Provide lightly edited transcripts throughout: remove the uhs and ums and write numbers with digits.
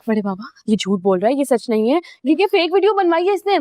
बड़े बाबा ये झूठ बोल रहा है, ये सच नहीं है, ये फेक वीडियो बनवाई है इसने।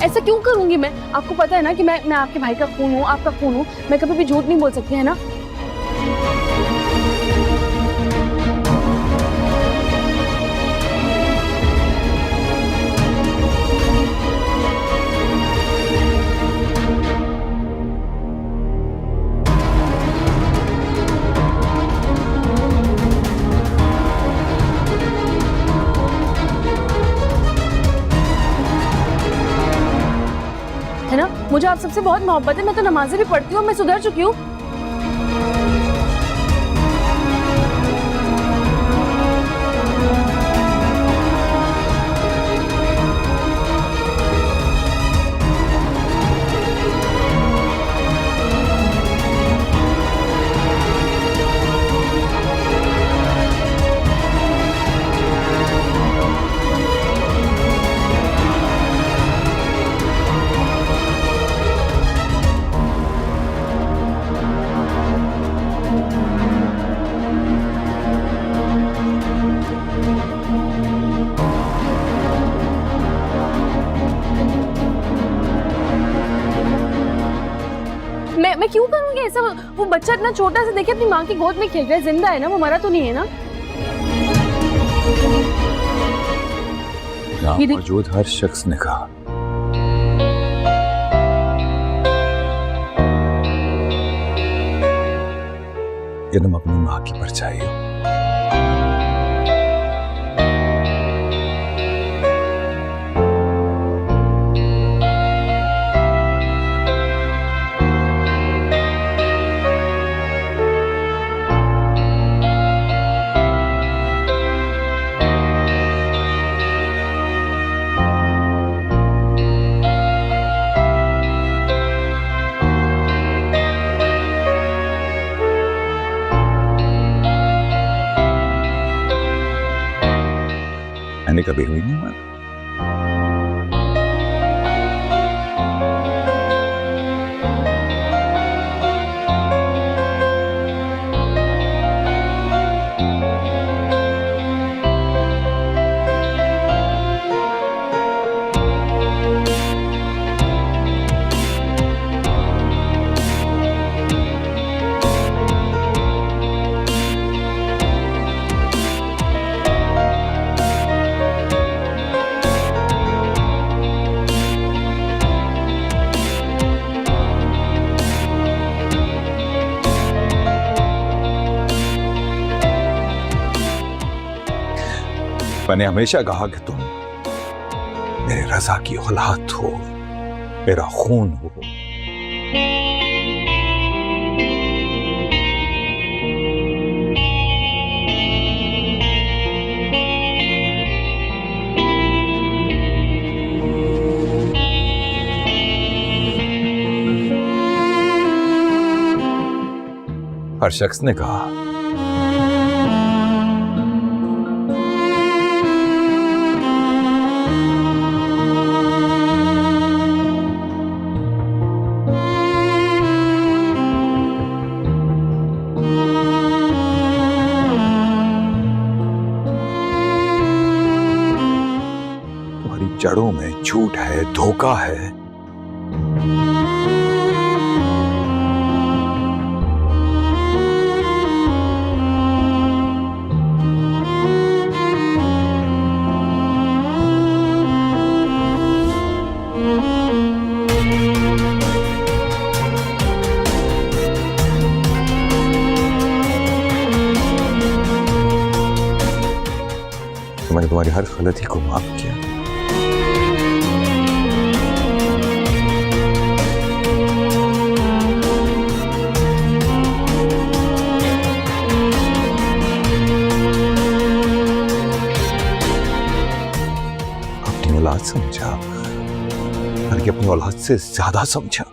ऐसा क्यों करूंगी मैं? आपको पता है ना कि मैं आपके भाई का खून हूँ, आपका खून हूँ, मैं कभी भी झूठ नहीं बोल सकती है ना। है ना, मुझे आप सबसे बहुत मोहब्बत है, मैं तो नमाजें भी पढ़ती हूँ, मैं सुधर चुकी हूँ। मैं क्यों करूंगी ऐसा? वो बच्चा इतना छोटा सा, देखिए अपनी माँ की गोद में खेल रहा है, जिंदा है ना, वो मरा तो नहीं है ना। यहाँ मौजूद हर शख्स ने कहा कि तुम अपनी माँ की परछाई हो। मैंने कभी हुई नहीं माना। मैंने हमेशा कहा कि तुम मेरे रजा की औलाद हो, मेरा खून हो। हर शख्स ने कहा जड़ों में झूठ है, धोखा है। तो मैंने तुम्हारी हर गलती को माफ किया। समझा, बल्कि अपनी औलाद से ज्यादा समझा।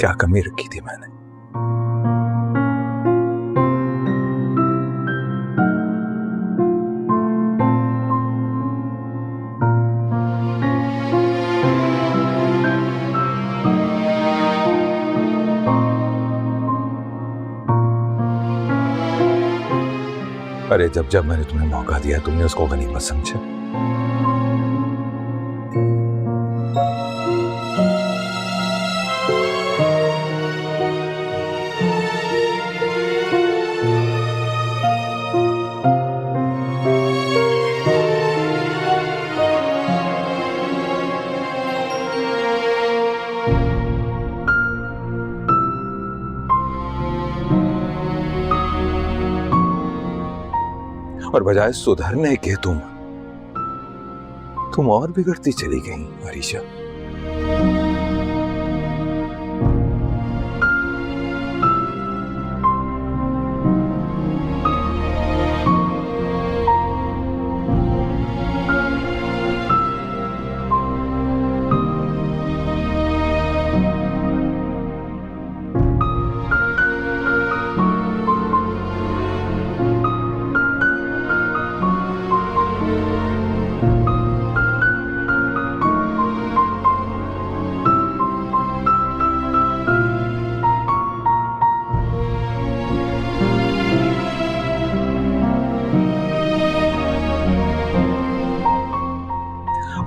क्या कमी रखी थी मैंने? अरे जब जब मैंने तुम्हें मौका दिया तुमने उसको गनीमत समझा। और बजाय सुधरने के तुम और बिगड़ती चली गई अरीशा।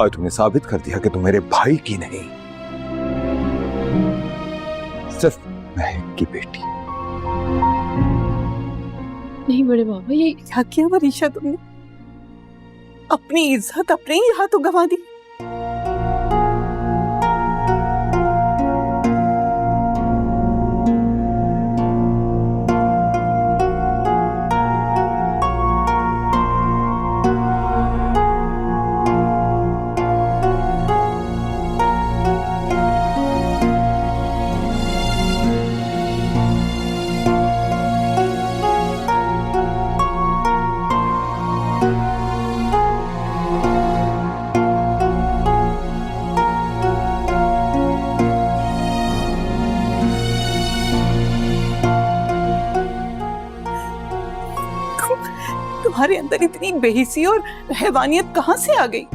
और तुमने साबित कर दिया कि तुम मेरे भाई की नहीं, सिर्फ महक की बेटी। नहीं बड़े बाबा, ये क्या किया वरीशा तुमने? अपनी इज्जत अपने ही हाथों गंवा दी। तुम्हारे अंदर इतनी बेहिसी और हैवानियत कहां से आ गई?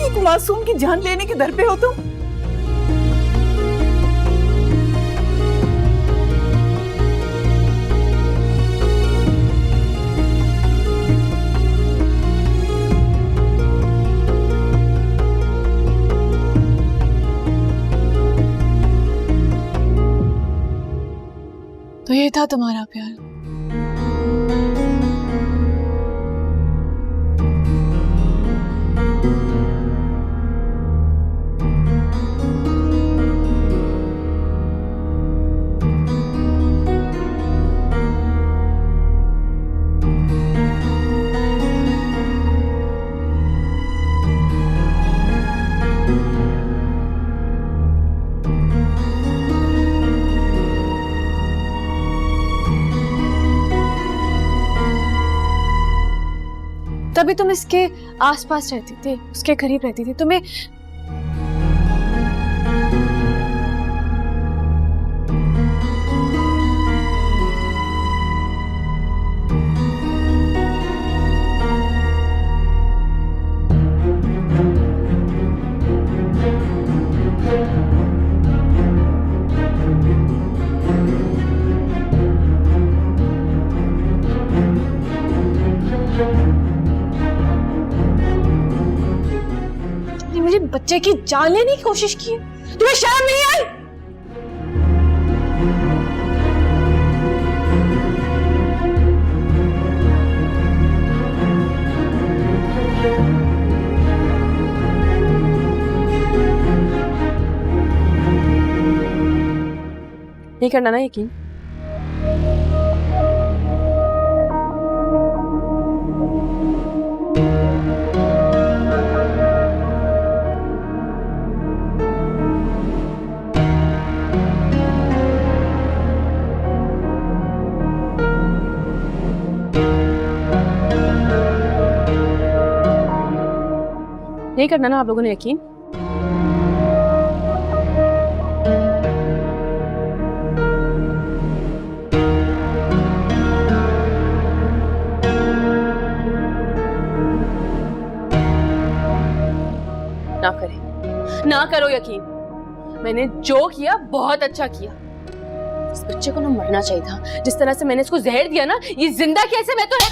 एक मासूम की जान लेने के दर पे हो तुम। तो ये था तुम्हारा प्यार। तभी तुम इसके आसपास रहती थी, उसके करीब रहती थी। तुम्हें बच्चे की जान लेने की कोशिश की है। तुम्हें शर्म नहीं आई? नहीं करना ना यकीन। नहीं करना ना आप लोगों ने यकीन? ना करें, ना करो यकीन। मैंने जो किया बहुत अच्छा किया। इस बच्चे को ना मरना चाहिए था। जिस तरह से मैंने इसको जहर दिया ना, ये जिंदा कैसे? मैं तो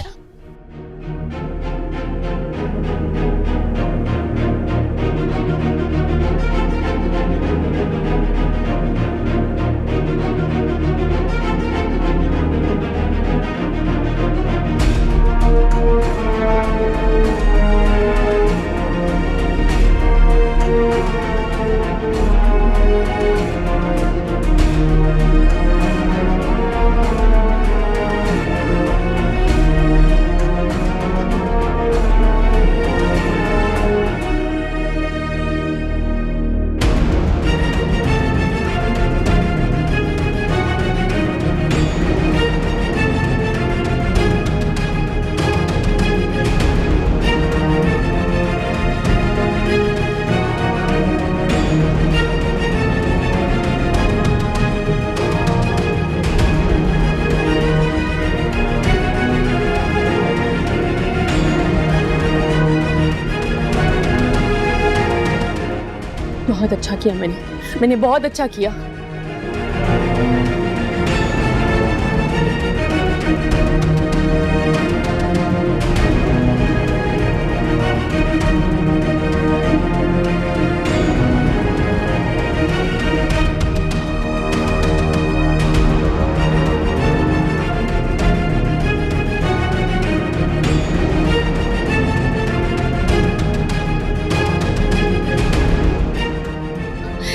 बहुत अच्छा किया मैंने बहुत अच्छा किया।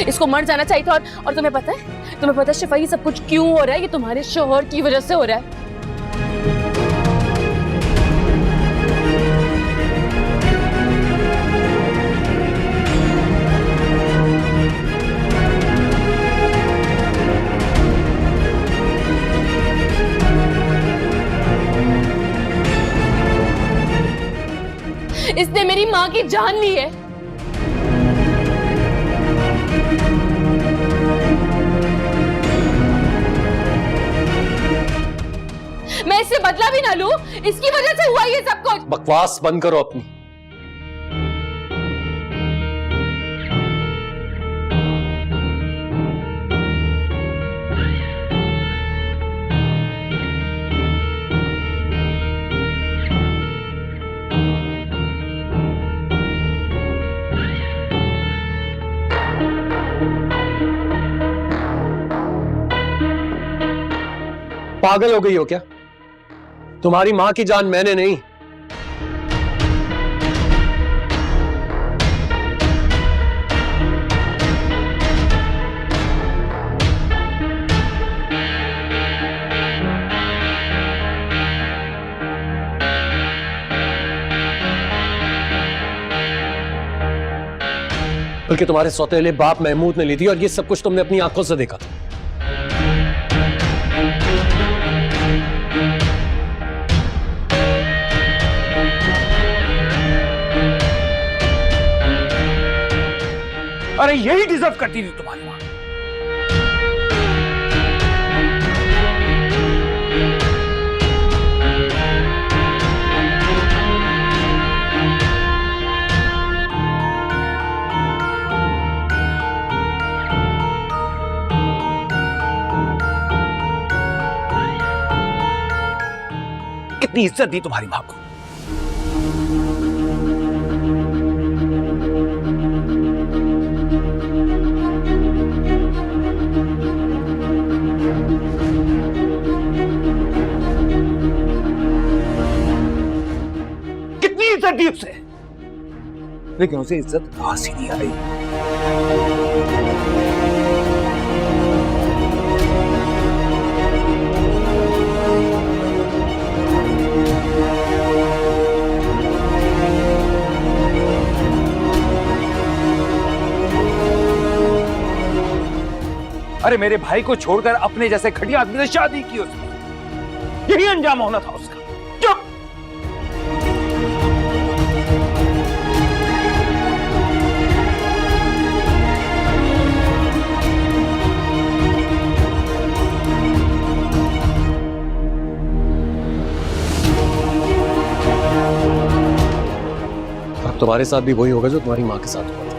इसको मर जाना चाहिए था। और तुम्हें पता है शिफा ये सब कुछ क्यों हो रहा है? ये तुम्हारे शोहर की वजह से हो रहा है। इसने मेरी माँ की जान ली है। मैं इससे बदला भी ना लूं, इसकी वजह से हुआ ये सब कुछ। बकवास बंद करो अपनी। पागल हो गई हो क्या? तुम्हारी मां की जान मैंने नहीं। बल्कि तुम्हारे सौतेले बाप महमूद ने ली थी और ये सब कुछ तुमने अपनी आंखों से देखा था। अरे यही डिजर्व करती थी तुम्हारी मां। कितनी इज्जत दी तुम्हारी मां को। दी उसे, लेकिन उसे इज्जत खास ही नहीं आई। अरे मेरे भाई को छोड़कर अपने जैसे घटिया आदमी से शादी की उसने, यही अंजाम होना था उसका। चुप। अब तुम्हारे साथ भी वही होगा जो तुम्हारी माँ के साथ हुआ था।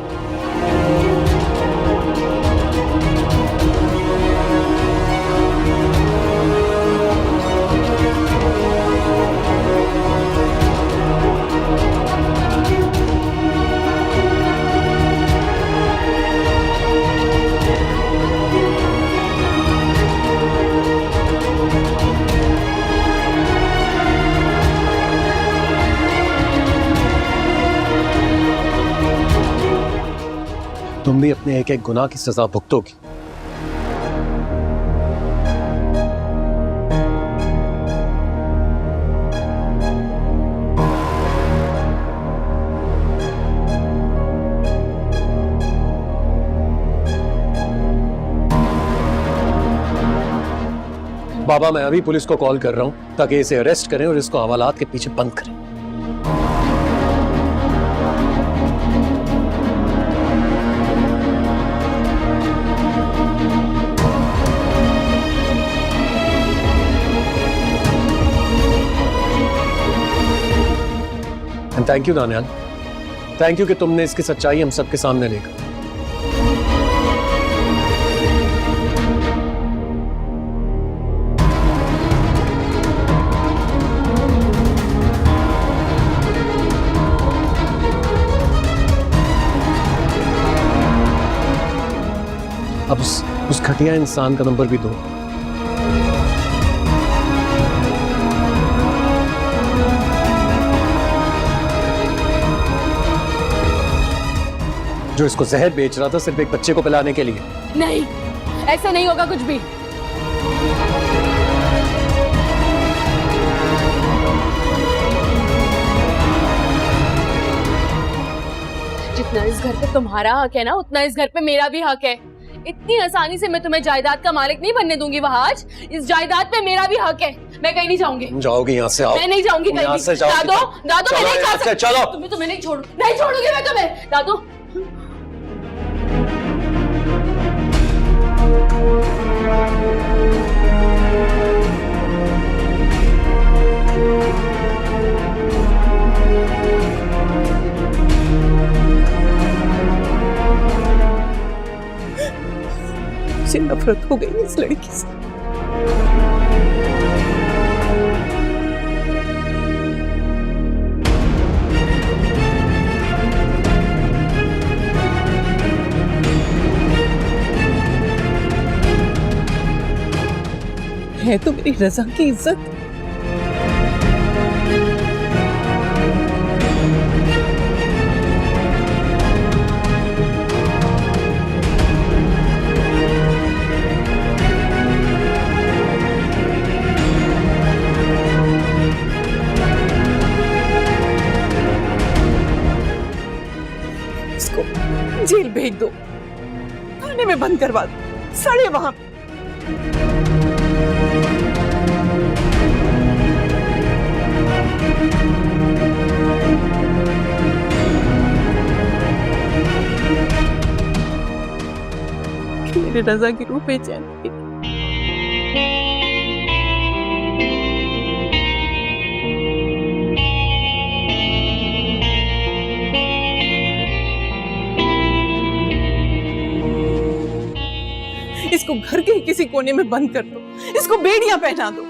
तुम भी अपने एक एक गुनाह की सजा भुगतोगी। बाबा, मैं अभी पुलिस को कॉल कर रहा हूं ताकि इसे अरेस्ट करें और इसको हवालात के पीछे बंद करें। Thank you Daniyal, thank you कि तुमने इसकी सच्चाई हम सबके सामने लेकर। अब उस घटिया इंसान का नंबर भी दो। जो इसको जहर बेच रहा था सिर्फ एक बच्चे को पिलाने के लिए। नहीं, ऐसा नहीं होगा कुछ भी। जितना इस घर पे तुम्हारा हक है ना, उतना इस घर पे मेरा भी हक है। इतनी आसानी से मैं तुम्हें जायदाद का मालिक नहीं बनने दूंगी वहाज। इस जायदाद पे मेरा भी हक है। मैं कहीं नहीं जाऊंगी। जाओगी यहाँ से? आओ। मैं नहीं जाऊंगी कहीं भी। दादो, दादो, मैं नहीं जा सकती। चलो। तुम्हें तो मैं नहीं छोड़ूंगी मैं तुम्हें। दादो, मुझे नफरत हो गई इस लड़की से। है तो मेरी रजा की इज्जत। इसको जेल भेज दो, थाने में बंद करवा दो, सड़े वहां। मेरे रजा की रूह बेचैन थी। इसको घर के किसी कोने में बंद कर दो, इसको बेड़ियां पहना दो।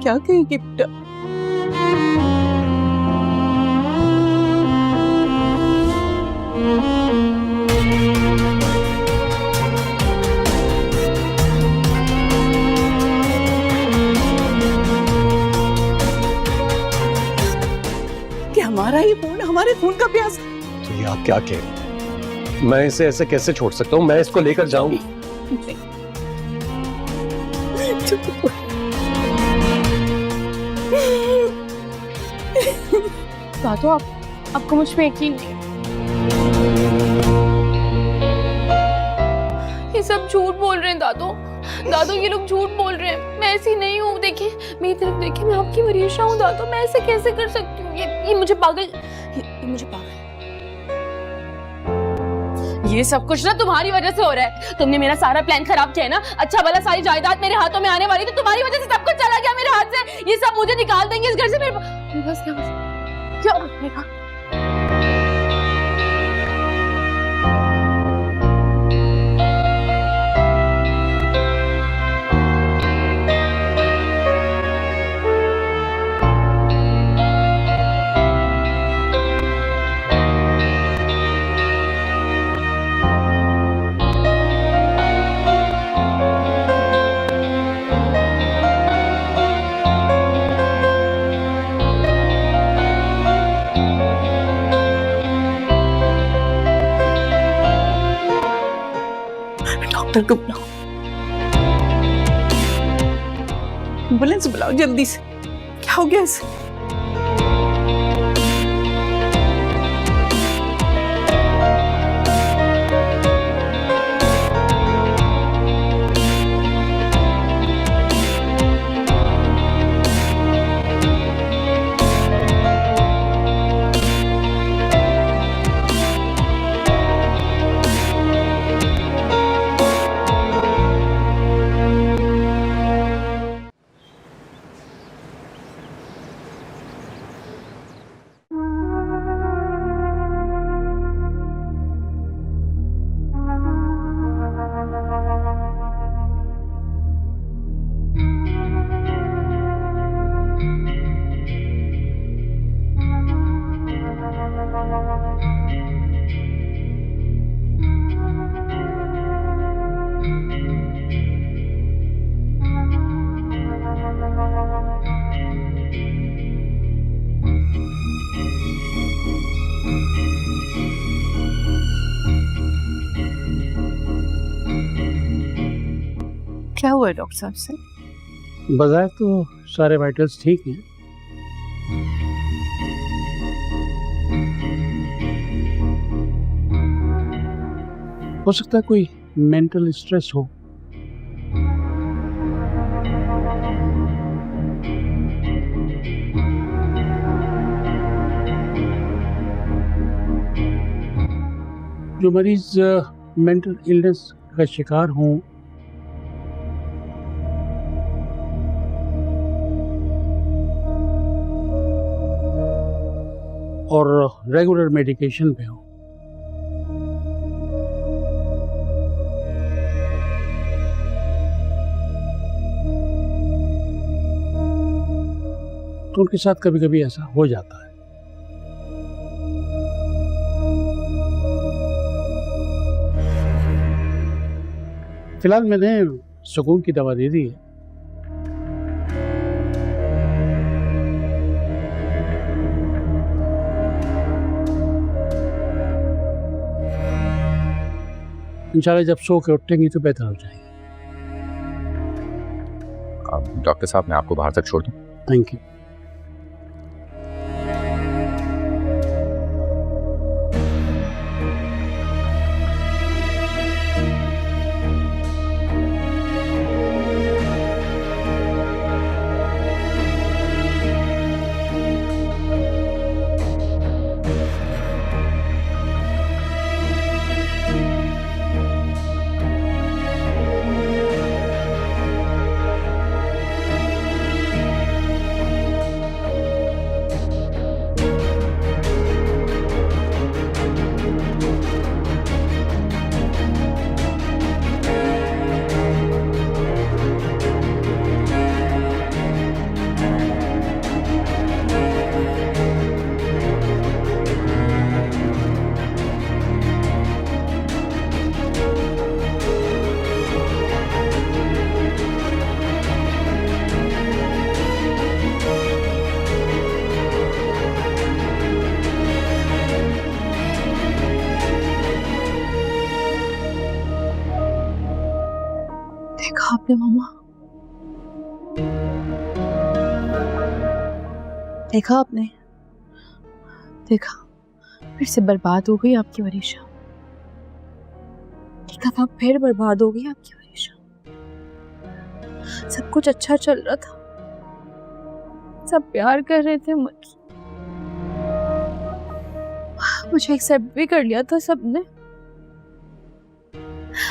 क्या कहेगी बेटा? कि हमारा ये खून हमारे खून का प्यास है। तो ये आप क्या कह रहे हैं? मैं इसे ऐसे कैसे छोड़ सकता हूँ? मैं इसको लेकर जाऊंगी। दादू आपको मुझ पे यकीन नहीं? ये सब झूठ बोल रहे हैं दादू, ये लोग झूठ बोल रहे हैं। मैं ऐसी नहीं हूँ। देखिए मेरी तरफ देखिए, मैं आपकी मरीशा हूँ दादू। मैं ऐसे कैसे कर सकती हूँ? ये मुझे पागल, ये मुझे पागल। ये सब कुछ ना तुम्हारी वजह से हो रहा है। तुमने मेरा सारा प्लान खराब किया है ना। अच्छा भला सारी जायदाद मेरे हाथों में आने वाली थी, तुम्हारी वजह से सब कुछ चला गया मेरे हाथ से। ये सब मुझे निकाल देंगे इस घर से। मेरे पास क्या करेगा? डॉक्टर को बुलाओ, एम्बुलेंस बुलाओ जल्दी से। क्या हो गया इसे? क्या हुआ डॉक्टर साहब से? बजाय तो सारे वाइटल्स ठीक हैं। हो सकता है कोई मेंटल स्ट्रेस हो। जो मरीज मेंटल इलनेस का शिकार हों और रेगुलर मेडिकेशन पे हो, तो उनके साथ कभी कभी ऐसा हो जाता है। फिलहाल मैंने सुकून की दवा दे दी है। इंशाल्लाह जब सो के उठेंगी तो बेहतर हो जाएगी। डॉक्टर साहब, मैं आपको बाहर तक छोड़ दूं? Thank you. देखा आपने मामा, देखा आपने, देखा फिर से बर्बाद हो गई आपकी वरीशा। एक दफा फिर बर्बाद हो गई आपकी वरीशा। सब कुछ अच्छा चल रहा था, सब प्यार कर रहे थे मुझे एक्सेप्ट भी कर लिया था सबने,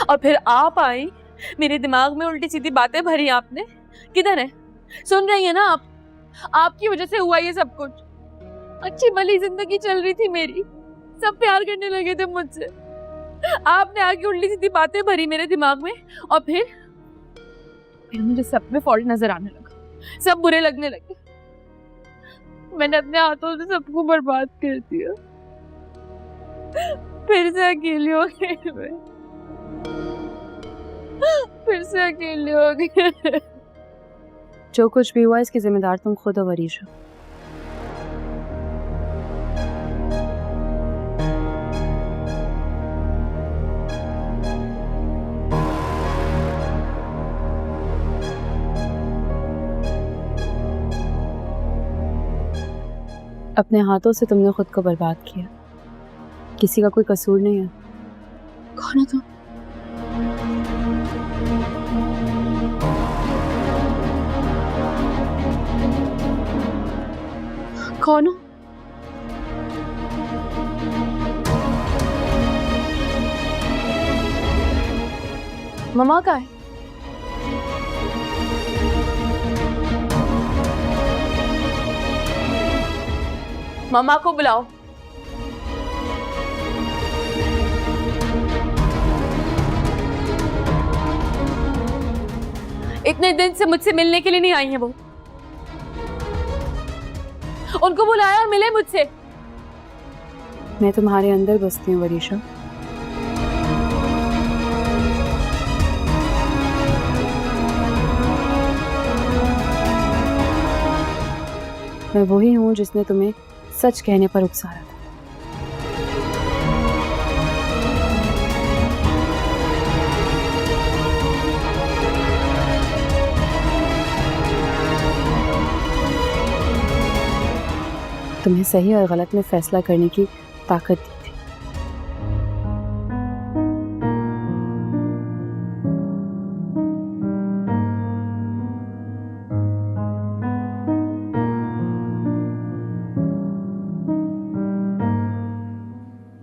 और फिर आप आई, मेरे दिमाग में उल्टी सीधी बातें भरी आपने। किधर है? सुन रही है ना आप? आपकी वजह से हुआ ये सब कुछ। अच्छी भली जिंदगी चल रही थी मेरी, सब प्यार करने लगे थे मुझसे। आपने आके उल्टी सीधी बातें भरी मेरे दिमाग में, और फिर मुझे सब में फॉल्ट नजर आने लगा, सब बुरे लगने लगे। मैंने अपने हाथों से सबको बर्बाद कर दिया। फिर से अकेली हो गई मैं, फिर से अकेली हो गई। जो कुछ भी हुआ इसकी जिम्मेदार तुम खुद हो वरीशा। अपने हाथों से तुमने खुद को बर्बाद किया, किसी का कोई कसूर नहीं है। कौन हो तुम? कौन हो? ममा का है? मम्मा को बुलाओ। इतने दिन से मुझसे मिलने के लिए नहीं आई हैं वो। उनको बुलाया और मिले मुझसे। मैं तुम्हारे अंदर बसती हूँ वरीशा। मैं वही हूँ जिसने तुम्हें सच कहने पर उकसाया था। तुम्हें सही और गलत में फैसला करने की ताकत दी थी।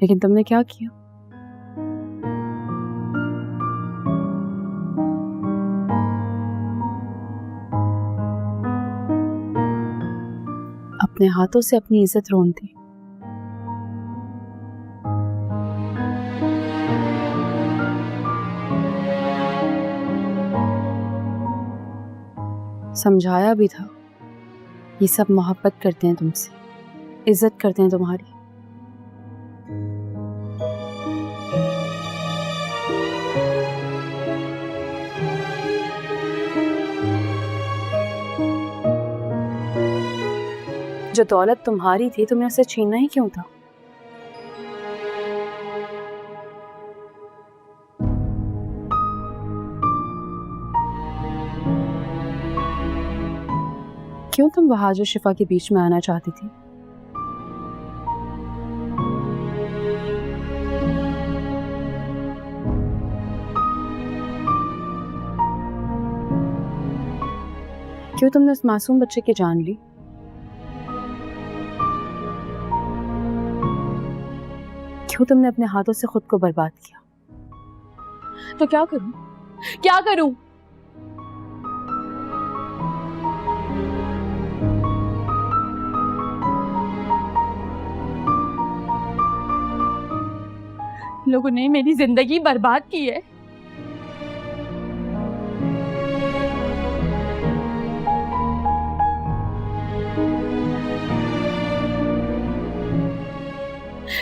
लेकिन तुमने क्या किया? अपने हाथों से अपनी इज्जत रोन दी। समझाया भी था, ये सब मोहब्बत करते हैं तुमसे, इज्जत करते हैं तुम्हारी। जो दौलत तुम्हारी थी तुम्हें उसे छीनना ही क्यों था? क्यों तुम बहादुर शिफा के बीच में आना चाहती थी? क्यों तुमने उस मासूम बच्चे की जान ली? क्यों तुमने अपने हाथों से खुद को बर्बाद किया? तो क्या करूं? क्या करूं? लोगों ने मेरी जिंदगी बर्बाद की है।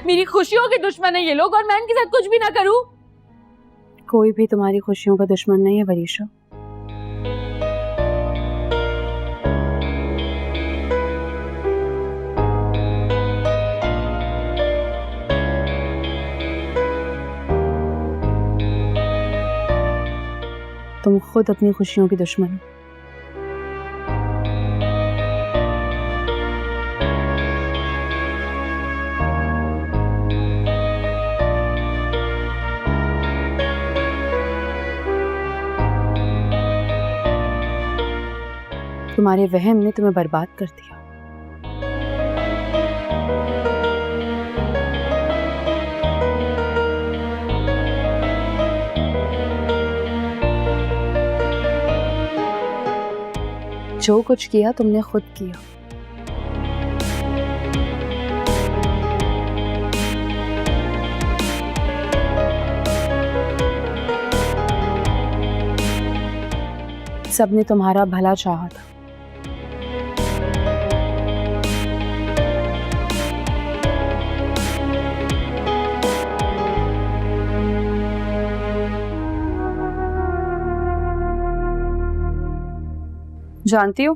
मेरी खुशियों के दुश्मन है ये लोग, और मैं इनके साथ कुछ भी ना करूं। कोई भी तुम्हारी खुशियों का दुश्मन नहीं है वरीशा। तुम खुद अपनी खुशियों की दुश्मन हो। तुम्हारे वहम ने तुम्हें बर्बाद कर दिया। जो कुछ किया तुमने खुद किया। सबने तुम्हारा भला चाहा था। जानती हो,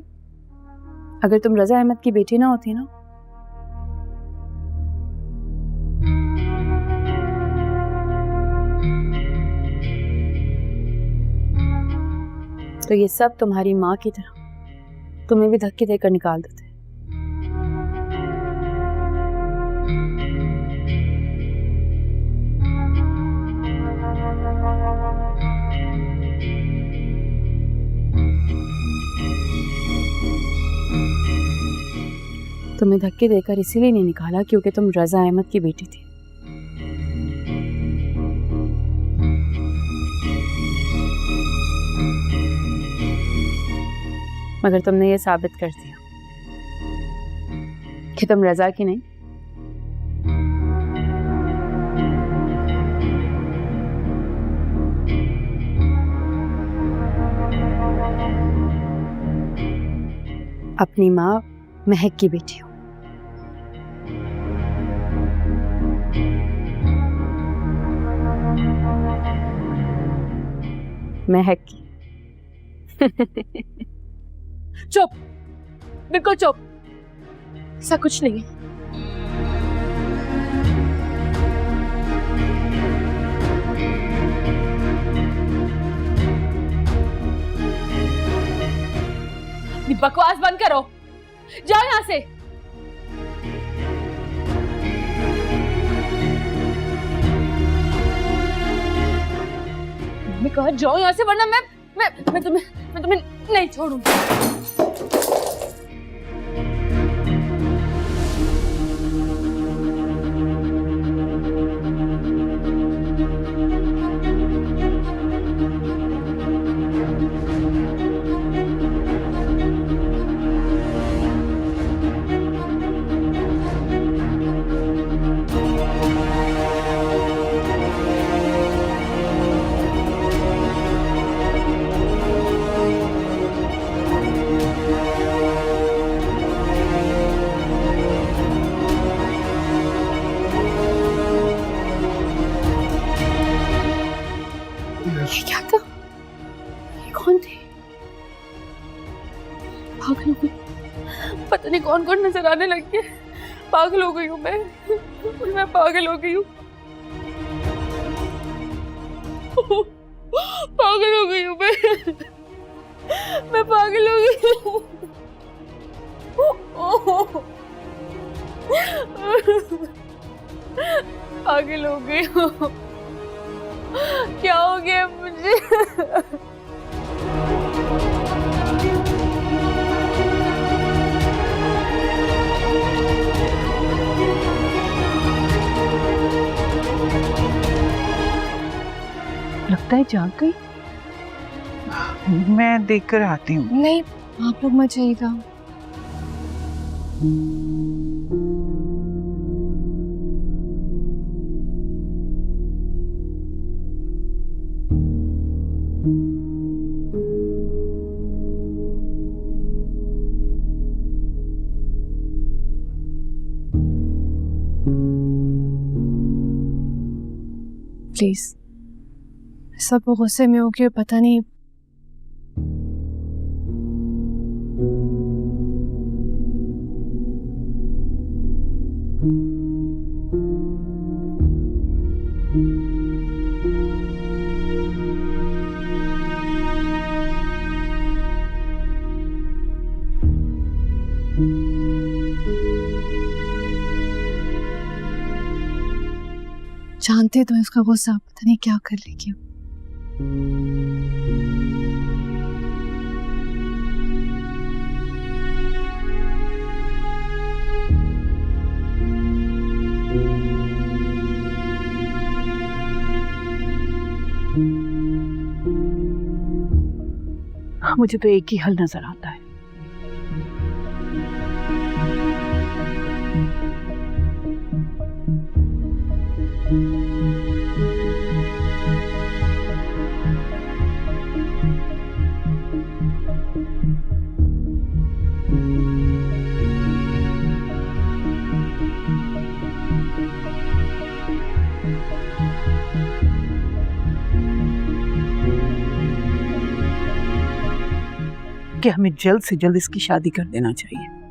अगर तुम रजा अहमद की बेटी ना होती ना, तो ये सब तुम्हारी माँ की तरह तुम्हें भी धक्के देकर निकाल देते। तुम्हें धक्के देकर इसीलिए नहीं निकाला क्योंकि तुम रजा अहमद की बेटी थी। मगर तुमने ये साबित कर दिया कि तुम रजा की नहीं, अपनी माँ महक की बेटी हो। महक की। चुप, बिल्कुल चुप, ऐसा कुछ नहीं है। बकवास बंद करो, जाओ यहां से। मैं कहा जाओ यहां से, वरना मैं तुम्हें नहीं छोड़ूंगी। ये क्या था? ये कौन थे? पागल हो गई, पता नहीं कौन कौन नजर आने लग गया। पागल हो गई हूँ मैं पागल हो गई हूँ। पागल हो गई हूँ मैं पागल हो गई हूँ। पागल हो गई हूँ। क्या हो गया मुझे? लगता है जाग गई। मैं देखकर आती हूँ। नहीं, आप लोग मत जाइएगा। प्लीज, सब गुस्से में हो के पता नहीं। जानते तो इसका गुस्सा पता नहीं क्या कर लेगी। मुझे तो एक ही हल नजर आता है। कि हमें जल्द से जल्द इसकी शादी कर देना चाहिए।